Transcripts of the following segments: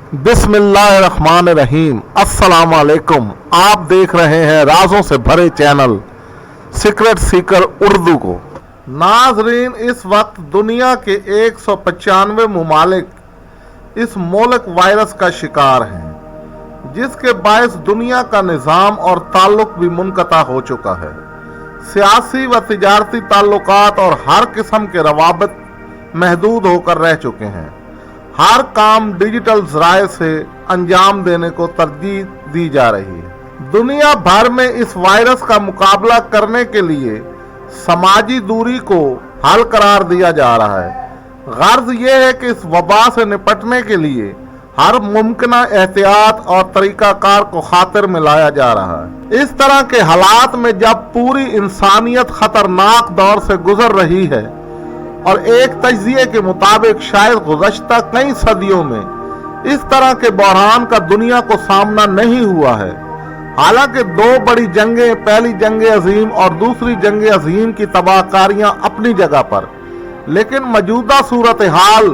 बिस्मिल्लाहिर्रहमानिर्रहीम। अस्सलाम वालेकुम। आप देख रहे हैं राजों से भरे चैनल सीक्रेट सीकर उर्दू को। नाजरीन, इस वक्त दुनिया के 195 मुमालिक इस मोलक वायरस का शिकार हैं, जिसके बायस दुनिया का निज़ाम और ताल्लुक भी मुनक़ता हो चुका है। सियासी व तिजारती ताल्लुकात और हर किस्म के रवाबित महदूद होकर रह चुके हैं। हर काम डिजिटल ज़राए से अंजाम देने को तरजीह दी जा रही है। दुनिया भर में इस वायरस का मुकाबला करने के लिए समाजी दूरी को हल करार दिया जा रहा है। गर्ज ये है कि इस वबा से निपटने के लिए हर मुमकिना एहतियात और तरीक़ाकार को खातिर में लाया जा रहा है। इस तरह के हालात में जब पूरी इंसानियत खतरनाक दौर से गुजर रही है और एक तज्ज़िये के मुताबिक शायद गुज़श्ता कई सदियों में इस तरह के बहरान का दुनिया को सामना नहीं हुआ है। हालांकि दो बड़ी जंगें, पहली जंग अजीम और दूसरी जंग अजीम की तबाहकारियां अपनी जगह पर, लेकिन मौजूदा सूरत हाल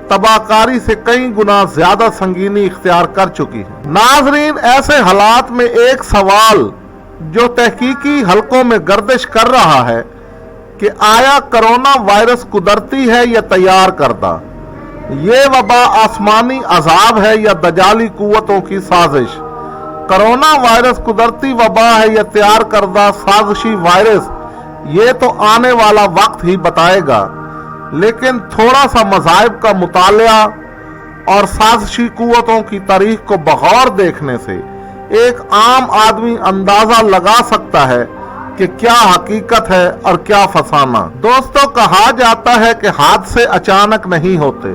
तबाहकारी से कई गुना ज्यादा संगीनी इख्तियार कर चुकी है। नाजरीन, ऐसे हालात में एक सवाल जो तहकीकी हलकों में गर्दिश कर रहा है कि आया कोरोना वायरस कुदरती है या तैयार करदा? ये वबा आसमानी अजाब है या दजाली कुव्वतों की साजिश? कोरोना वायरस कुदरती वबा है या तैयार करदा साजिशी वायरस? ये तो आने वाला वक्त ही बताएगा, लेकिन थोड़ा सा मज़ाहिब का मुतालिया और साजिशी कुव्वतों की तारीख को बगौर देखने से एक आम आदमी अंदाजा लगा सकता है कि क्या हकीकत है और क्या फसाना। दोस्तों, कहा जाता है कि हादसे अचानक नहीं होते,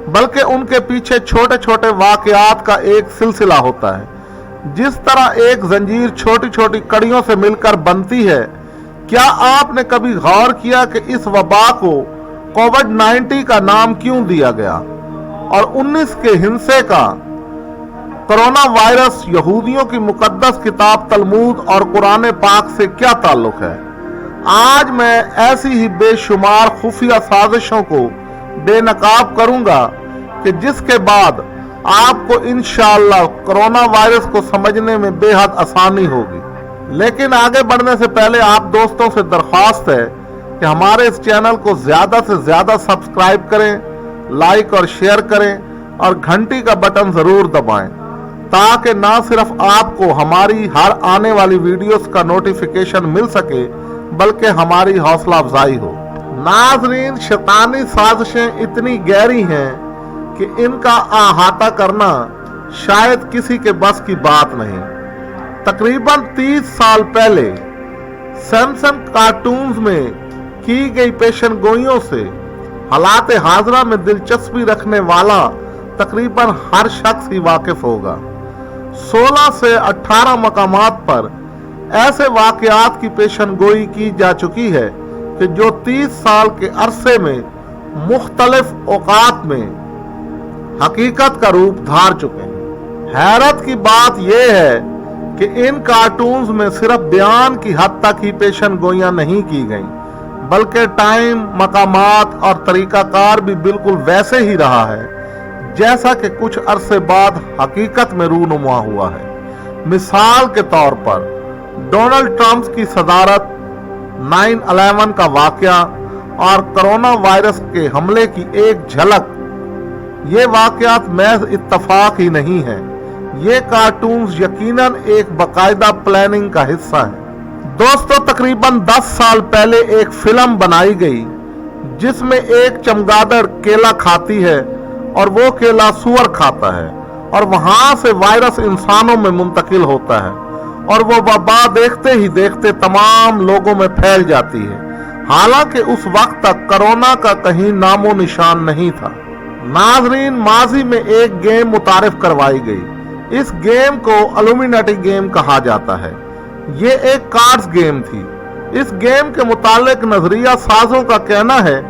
बल्कि उनके पीछे छोटे छोटे वाकयात का एक सिलसिला होता है। जिस तरह एक जंजीर छोटी छोटी कड़ियों से मिलकर बनती है, क्या आपने कभी गौर किया कि इस वबा को कोविड-19 का नाम क्यों दिया गया और 19 के हिंसे का कोरोना वायरस यहूदियों की मुकद्दस किताब तलमूद और कुरान पाक से क्या ताल्लुक है? आज मैं ऐसी ही बेशुमार खुफिया साजिशों को बेनकाब करूंगा कि जिसके बाद आपको इंशाअल्लाह कोरोना वायरस को समझने में बेहद आसानी होगी। लेकिन आगे बढ़ने से पहले आप दोस्तों से दरख्वास्त है कि हमारे इस चैनल को ज़्यादा से ज़्यादा सब्सक्राइब करें, लाइक और शेयर करें और घंटी का बटन ज़रूर दबाएं, ताकि ना सिर्फ आपको हमारी हर आने वाली वीडियोस का नोटिफिकेशन मिल सके, बल्कि हमारी हौसला अफजाई हो। नाजरीन, शैतानी साजिशें इतनी गहरी हैं कि इनका अहाता करना शायद किसी के बस की बात नहीं। तकरीबन 30 साल पहले सैमसन कार्टून्स में की गई पेशन गोइयों से हालात हाजरा में दिलचस्पी रखने वाला तकरीबन हर शख्स ही वाकिफ होगा। 16 से 18 मकामात पर ऐसे वाकयात की पेशन गोई की जा चुकी है कि जो 30 साल के अरसे में मुख्तलिफ औकात में हकीकत का रूप धार चुके हैं। हैरत की बात यह है कि इन कार्टून्स में सिर्फ बयान की हद तक ही पेशन गोइयां नहीं की गईं, बल्कि टाइम, मकामात और तरीकाकार भी बिल्कुल वैसे ही रहा है जैसा कि कुछ अरसे बाद हकीकत में रूनुमा हुआ है। मिसाल के तौर पर डोनाल्ड ट्रंप की सदारत, 9/11 का वाकया और कोरोना वायरस के हमले की एक झलक, ये वाकयात महज इत्तफाक ही नहीं है। ये कार्टून्स यकीनन एक बाकायदा प्लानिंग का हिस्सा है। दोस्तों, तकरीबन 10 साल पहले एक फिल्म बनाई गई जिसमें एक चमगादड़ केला खाती है और वो केला सुअर खाता है और वहां से वायरस इंसानों में मुंतकिल होता है और वो वबा देखते ही देखते तमाम लोगों में फैल जाती है। हालांकि उस वक्त तक कोरोना का कहीं नामो निशान नहीं था। नाजरीन, माजी में एक गेम मुतारिफ करवाई गई। इस गेम को इल्यूमिनाटी गेम कहा जाता है। ये एक कार्ड्स गेम थी। इस गेम के मुतालिक नजरिया साजों का कहना है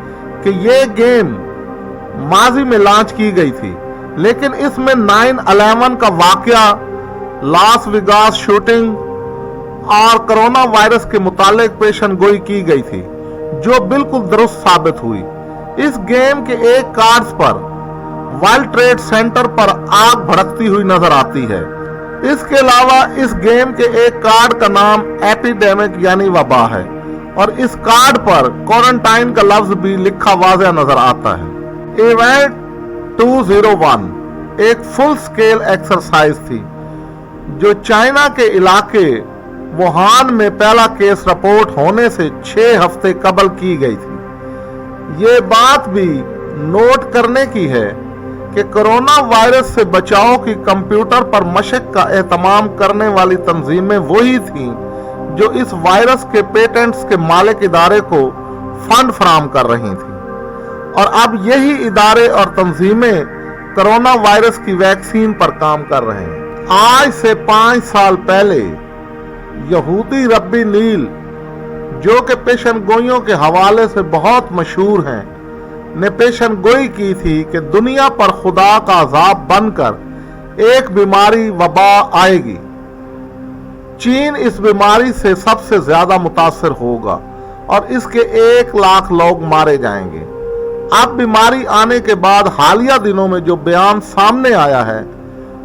कि ये गेम माजी में लॉन्च की गई थी, लेकिन इसमें 9/11 का वाकया, लास वेगास शूटिंग और कोरोना वायरस के मुतालिक पेशन गोई की गई थी, जो बिल्कुल दुरुस्त साबित हुई। इस गेम के एक कार्ड्स पर वर्ल्ड ट्रेड सेंटर पर आग भड़कती हुई नजर आती है। इसके अलावा इस गेम के एक कार्ड का नाम एपिडेमिक यानी वबा है और इस कार्ड पर क्वारंटाइन का लफ्ज भी लिखा वाज़ेह नजर आता है। इवेंट 201 एक फुल स्केल एक्सरसाइज थी जो चाइना के इलाके वुहान में पहला केस रिपोर्ट होने से 6 हफ्ते कबल की गई थी। ये बात भी नोट करने की है कि कोरोना वायरस से बचाव की कंप्यूटर पर मशक का एहतमाम करने वाली तंजीमें वही थीं जो इस वायरस के पेटेंट्स के मालिक इदारे को फंड फराहम कर रही थी और अब यही इदारे और तंजीमें कोरोना वायरस की वैक्सीन पर काम कर रहे हैं। आज से 5 साल पहले यहूदी रब्बी नील, जो कि पेशन गोइयों के हवाले से बहुत मशहूर हैं, ने पेशन गोई की थी कि दुनिया पर खुदा का अजाब बनकर एक बीमारी वबा आएगी। चीन इस बीमारी से सबसे ज्यादा मुतासर होगा और इसके 1 लाख लोग मारे जाएंगे। अब बीमारी आने के बाद हालिया दिनों में जो बयान सामने आया है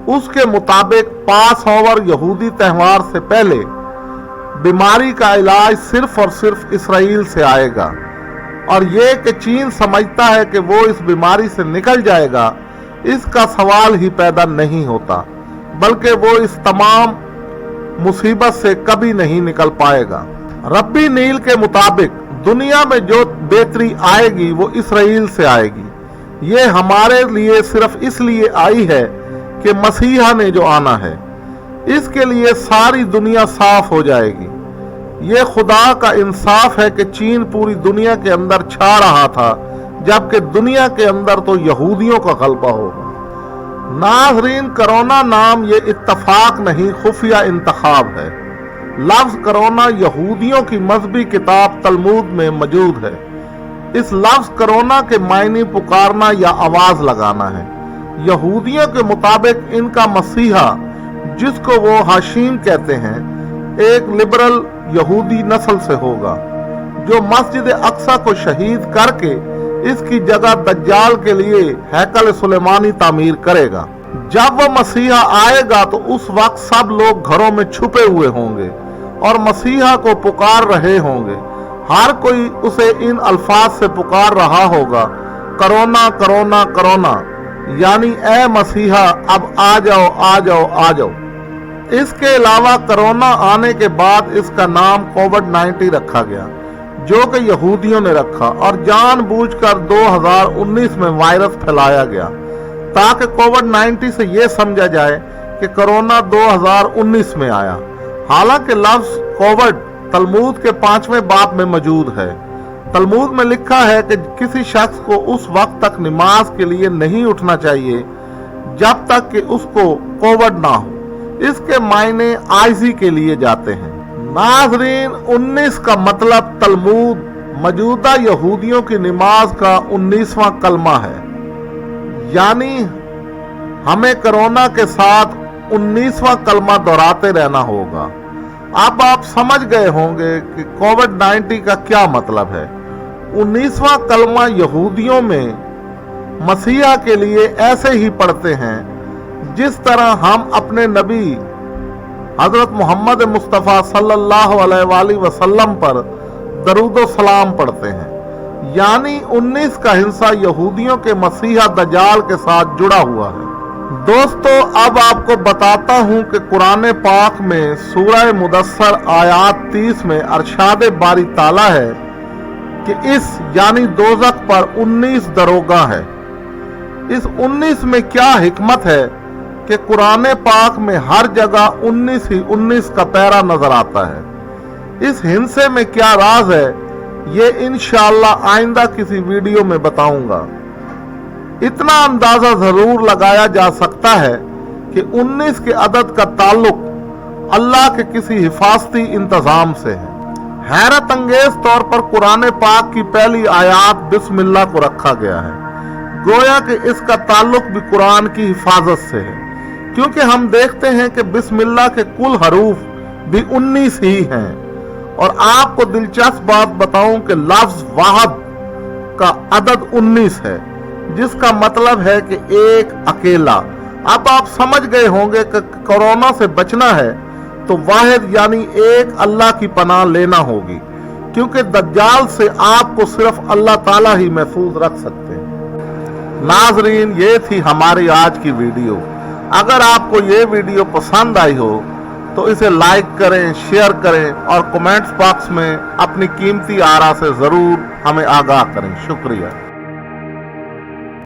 उसके मुताबिक पास ओवर यहूदी त्यौहार से पहले बीमारी का इलाज सिर्फ और सिर्फ इसराइल से आएगा और ये कि चीन समझता है कि वो इस बीमारी से निकल जाएगा, इसका सवाल ही पैदा नहीं होता, बल्कि वो इस तमाम मुसीबत से कभी नहीं निकल पाएगा। रब्बी नील के मुताबिक दुनिया में जो बेहतरी आएगी वो इसराइल से आएगी। ये हमारे लिए सिर्फ इसलिए आई है कि मसीहा ने जो आना है, इसके लिए सारी दुनिया साफ हो जाएगी। ये खुदा का इंसाफ है कि चीन पूरी दुनिया के अंदर छा रहा था, जबकि दुनिया के अंदर तो यहूदियों का गलबा होगा। नाज़रीन, कोरोना नाम ये इत्तफाक नहीं, खुफिया इंतखाब है। लफ्ज कोरोना यहूदियों की मजहबी किताब तलमूद में मौजूद है। इस लफ्ज कोरोना के मायने पुकारना या आवाज लगाना है। यहूदियों के मुताबिक इनका मसीहा, जिसको वो हाशिम कहते हैं, एक लिबरल यहूदी नस्ल से होगा जो मस्जिद अक्सा को शहीद करके इसकी जगह दज्जाल के लिए हैकल सुलेमानी तामीर करेगा। जब वह मसीहा आएगा तो उस वक्त सब लोग घरों में छुपे हुए होंगे और मसीहा को पुकार रहे होंगे। हर कोई उसे इन अल्फाज से पुकार रहा होगा, कोरोना कोरोना कोरोना, यानी ए मसीहा अब आ जाओ आ जाओ आ जाओ। इसके अलावा कोरोना आने के बाद इसका नाम कोविड-19 रखा गया, जो कि यहूदियों ने रखा और जानबूझकर 2019 में वायरस फैलाया गया ताकि कोविड-19 से यह समझा जाए कि कोरोना 2019 में आया। हालांकि लफ्ज कोविड तलमूद के 5वें बाब में मौजूद है। तलमूद में लिखा है कि किसी शख्स को उस वक्त तक नमाज के लिए नहीं उठना चाहिए जब तक कि उसको कोविड ना हो। इसके मायने आईजी के लिए जाते हैं। नाज़रीन, 19 का मतलब तलमूद मौजूदा यहूदियों की नमाज का 19वां कलमा है, यानी हमें कोरोना के साथ 19वां कलमा दोहराते रहना होगा। अब आप समझ गए होंगे कि कोविड-19 का क्या मतलब है। 19वां कलमा यहूदियों में मसीहा के लिए ऐसे ही पढ़ते हैं जिस तरह हम अपने नबी हजरत मोहम्मद मुस्तफ़ा सल्लल्लाहु अलैहि वसल्लम पर दरूद सलाम पढ़ते हैं, यानी 19 का हिस्सा यहूदियों के मसीहा दज्जाल के साथ जुड़ा हुआ है। दोस्तों, अब आपको बताता हूं कि कुरान पाक में सूरह मुदस्सर आयत 30 में अरशाद बारी ताला है कि इस यानी दोज़ख पर 19 दरोगा है। इस 19 में क्या हिकमत है कि कुरान पाक में हर जगह 19 ही 19 का पैरा नजर आता है। इस हिंसे में क्या राज है, ये इंशाअल्लाह आइंदा किसी वीडियो में बताऊंगा। इतना अंदाजा जरूर लगाया जा सकता है कि 19 के अदद का ताल्लुक अल्लाह के किसी हिफाजती इंतजाम से है। हैरत अंगेज तौर पर कुरान पाक की पहली आयत बिस्मिल्लाह को रखा गया है, गोया कि इसका ताल्लुक भी कुरान की हिफाजत से है, क्योंकि हम देखते हैं कि बिस्मिल्लाह के कुल हरूफ भी 19 ही हैं। और आपको दिलचस्प बात बताऊं कि लफ्ज वाहद का अदद 19 है, जिसका मतलब है कि एक अकेला। अब आप समझ गए होंगे कि कोरोना से बचना है तो वाहिद यानी एक अल्लाह की पनाह लेना होगी, क्योंकि दज्जाल से आपको सिर्फ अल्लाह ताला ही महफूज रख सकते हैं। नाजरीन, ये थी हमारी आज की वीडियो। अगर आपको ये वीडियो पसंद आई हो तो इसे लाइक करें, शेयर करें और कमेंट्स बॉक्स में अपनी कीमती आरा से ज़रूर हमें आगाह करें। शुक्रिया।